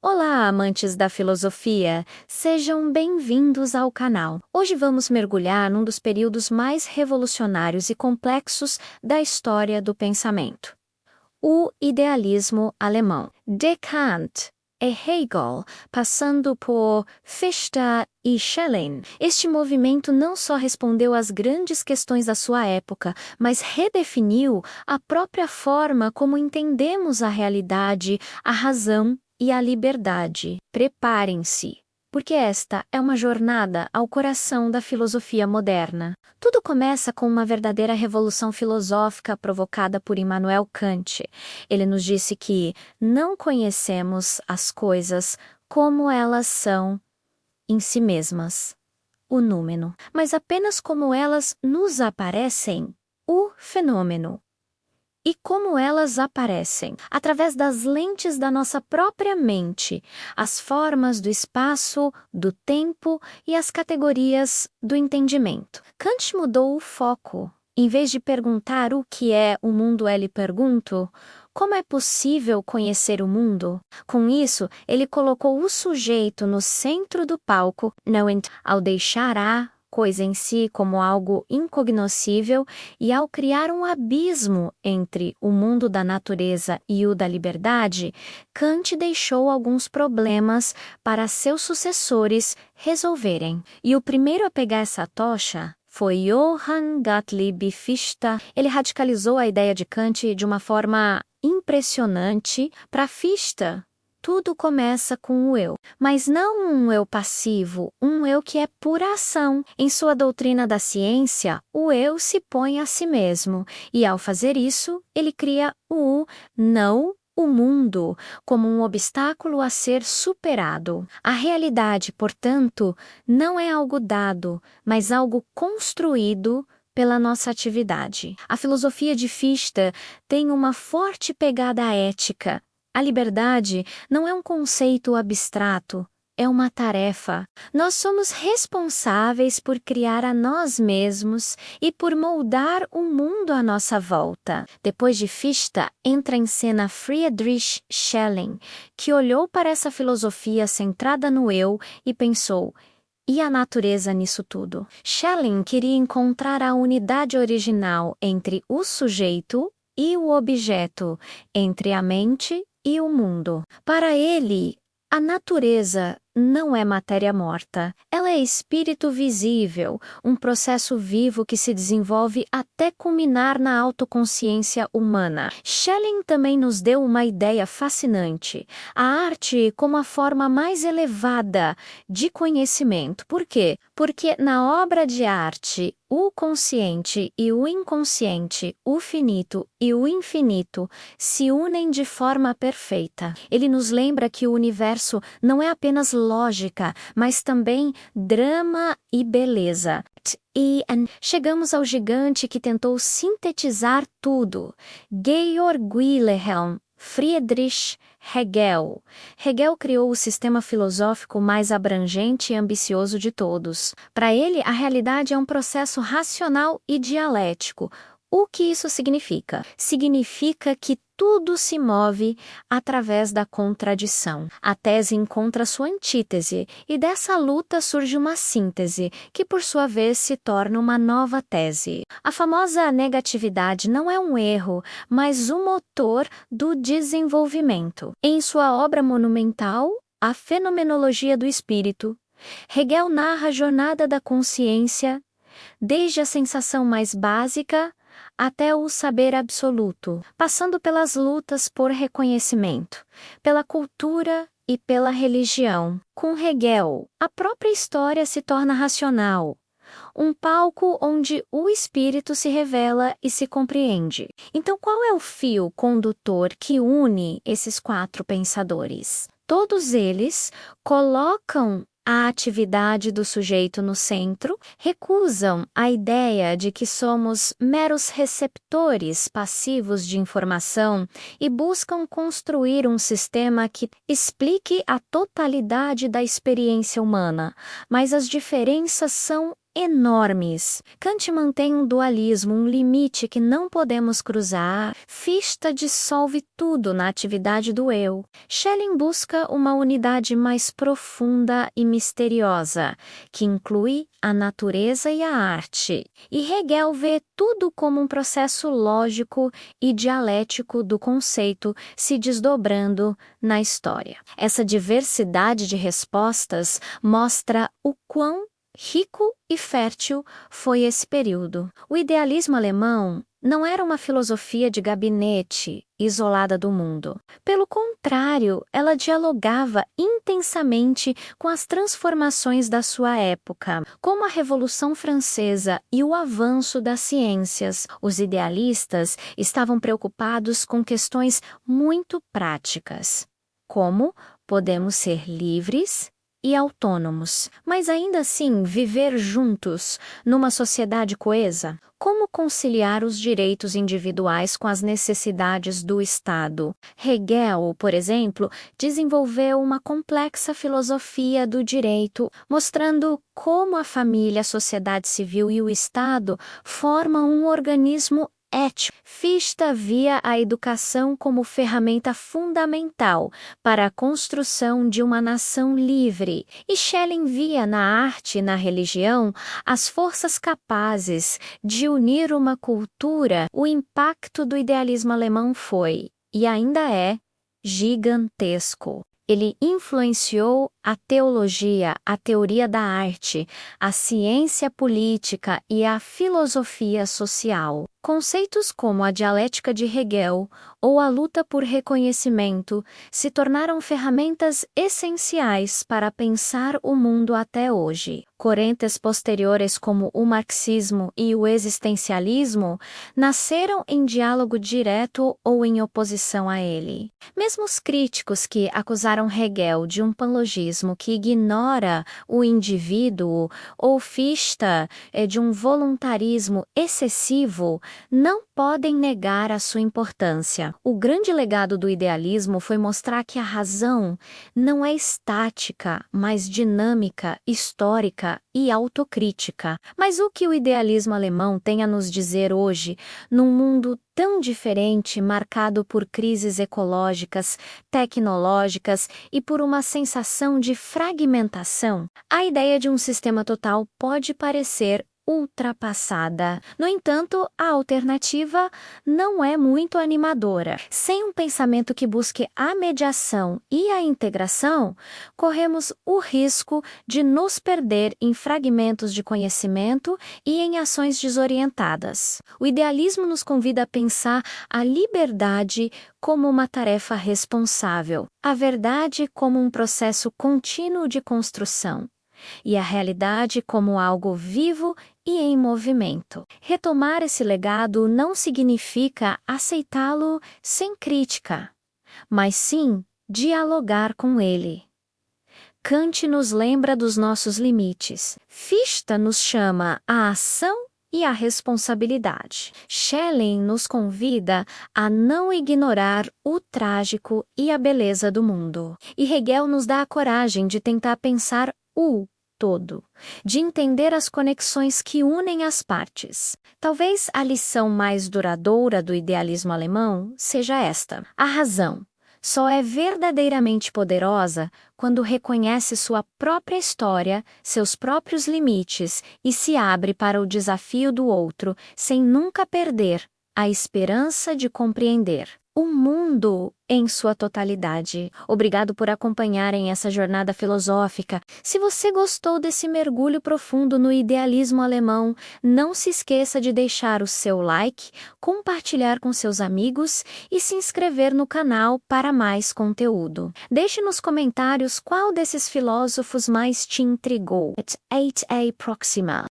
Olá, amantes da filosofia! Sejam bem-vindos ao canal. Hoje vamos mergulhar num dos períodos mais revolucionários e complexos da história do pensamento: o idealismo alemão. De Kant e Hegel, passando por Fichte e Schelling, este movimento não só respondeu às grandes questões da sua época, mas redefiniu a própria forma como entendemos a realidade, a razão e a liberdade. Preparem-se, porque esta é uma jornada ao coração da filosofia moderna. Tudo começa com uma verdadeira revolução filosófica provocada por Immanuel Kant. Ele nos disse que não conhecemos as coisas como elas são em si mesmas, o númeno, mas apenas como elas nos aparecem, o fenômeno. E como elas aparecem? Através das lentes da nossa própria mente, as formas do espaço, do tempo e as categorias do entendimento. Kant mudou o foco. Em vez de perguntar o que é o mundo, ele perguntou: como é possível conhecer o mundo? Com isso, ele colocou o sujeito no centro do palco, ao deixar a coisa em si como algo incognoscível e ao criar um abismo entre o mundo da natureza e o da liberdade, Kant deixou alguns problemas para seus sucessores resolverem. E o primeiro a pegar essa tocha foi Johann Gottlieb Fichte. Ele radicalizou a ideia de Kant de uma forma impressionante. Para Fichte, tudo começa com o eu, mas não um eu passivo, um eu que é pura ação. Em sua doutrina da ciência, o eu se põe a si mesmo, e ao fazer isso, ele cria não o mundo, como um obstáculo a ser superado. A realidade, portanto, não é algo dado, mas algo construído pela nossa atividade. A filosofia de Fichte tem uma forte pegada ética. A liberdade não é um conceito abstrato, é uma tarefa. Nós somos responsáveis por criar a nós mesmos e por moldar o mundo à nossa volta. Depois de Fichte, entra em cena Friedrich Schelling, que olhou para essa filosofia centrada no eu e pensou: e a natureza nisso tudo? Schelling queria encontrar a unidade original entre o sujeito e o objeto, entre a mente e o mundo. Para ele, a natureza não é matéria morta. Ela é espírito visível, um processo vivo que se desenvolve até culminar na autoconsciência humana. Schelling também nos deu uma ideia fascinante: a arte como a forma mais elevada de conhecimento. Por quê? Porque na obra de arte, o consciente e o inconsciente, o finito e o infinito se unem de forma perfeita. Ele nos lembra que o universo não é apenas lógica, mas também drama e beleza. E chegamos ao gigante que tentou sintetizar tudo: Georg Wilhelm Friedrich Hegel. Hegel criou o sistema filosófico mais abrangente e ambicioso de todos. Para ele, a realidade é um processo racional e dialético. O que isso significa? Significa que tudo se move através da contradição. A tese encontra sua antítese, e dessa luta surge uma síntese, que por sua vez se torna uma nova tese. A famosa negatividade não é um erro, mas o motor do desenvolvimento. Em sua obra monumental, A Fenomenologia do Espírito, Hegel narra a jornada da consciência, desde a sensação mais básica até o saber absoluto, passando pelas lutas por reconhecimento, pela cultura e pela religião. Com Hegel, a própria história se torna racional, um palco onde o espírito se revela e se compreende. Então, qual é o fio condutor que une esses quatro pensadores? Todos eles colocam a atividade do sujeito no centro, recusam a ideia de que somos meros receptores passivos de informação e buscam construir um sistema que explique a totalidade da experiência humana, mas as diferenças são enormes. Kant mantém um dualismo, um limite que não podemos cruzar. Fichte dissolve tudo na atividade do eu. Schelling busca uma unidade mais profunda e misteriosa, que inclui a natureza e a arte. E Hegel vê tudo como um processo lógico e dialético do conceito se desdobrando na história. Essa diversidade de respostas mostra o quão rico e fértil foi esse período. O idealismo alemão não era uma filosofia de gabinete isolada do mundo. Pelo contrário, ela dialogava intensamente com as transformações da sua época, como a Revolução Francesa e o avanço das ciências. Os idealistas estavam preocupados com questões muito práticas, como podemos ser livres e autônomos, mas ainda assim viver juntos numa sociedade coesa? Como conciliar os direitos individuais com as necessidades do Estado? Hegel, por exemplo, desenvolveu uma complexa filosofia do direito, mostrando como a família, a sociedade civil e o Estado formam um organismo ético. Fichte via a educação como ferramenta fundamental para a construção de uma nação livre, e Schelling via na arte e na religião as forças capazes de unir uma cultura. O impacto do idealismo alemão foi, e ainda é, gigantesco. Ele influenciou a teologia, a teoria da arte, a ciência política e a filosofia social. Conceitos como a dialética de Hegel ou a luta por reconhecimento se tornaram ferramentas essenciais para pensar o mundo até hoje. Correntes posteriores como o marxismo e o existencialismo nasceram em diálogo direto ou em oposição a ele. Mesmo os críticos que acusaram Hegel de um panlogismo que ignora o indivíduo ou Fichte de um voluntarismo excessivo, não podem negar a sua importância. O grande legado do idealismo foi mostrar que a razão não é estática, mas dinâmica, histórica e autocrítica. Mas o que o idealismo alemão tem a nos dizer hoje, num mundo tão diferente, marcado por crises ecológicas, tecnológicas e por uma sensação de fragmentação? A ideia de um sistema total pode parecer ultrapassada. No entanto, a alternativa não é muito animadora. Sem um pensamento que busque a mediação e a integração, corremos o risco de nos perder em fragmentos de conhecimento e em ações desorientadas. O idealismo nos convida a pensar a liberdade como uma tarefa responsável, a verdade como um processo contínuo de construção, e a realidade como algo vivo e em movimento. Retomar esse legado não significa aceitá-lo sem crítica, mas sim dialogar com ele. Kant nos lembra dos nossos limites. Fichte nos chama à ação e à responsabilidade. Schelling nos convida a não ignorar o trágico e a beleza do mundo. E Hegel nos dá a coragem de tentar pensar o todo, de entender as conexões que unem as partes. Talvez a lição mais duradoura do idealismo alemão seja esta: a razão só é verdadeiramente poderosa quando reconhece sua própria história, seus próprios limites e se abre para o desafio do outro, sem nunca perder a esperança de compreender o mundo em sua totalidade. Obrigado por acompanharem essa jornada filosófica. Se você gostou desse mergulho profundo no idealismo alemão, não se esqueça de deixar o seu like, compartilhar com seus amigos e se inscrever no canal para mais conteúdo. Deixe nos comentários qual desses filósofos mais te intrigou. 8a Proxima.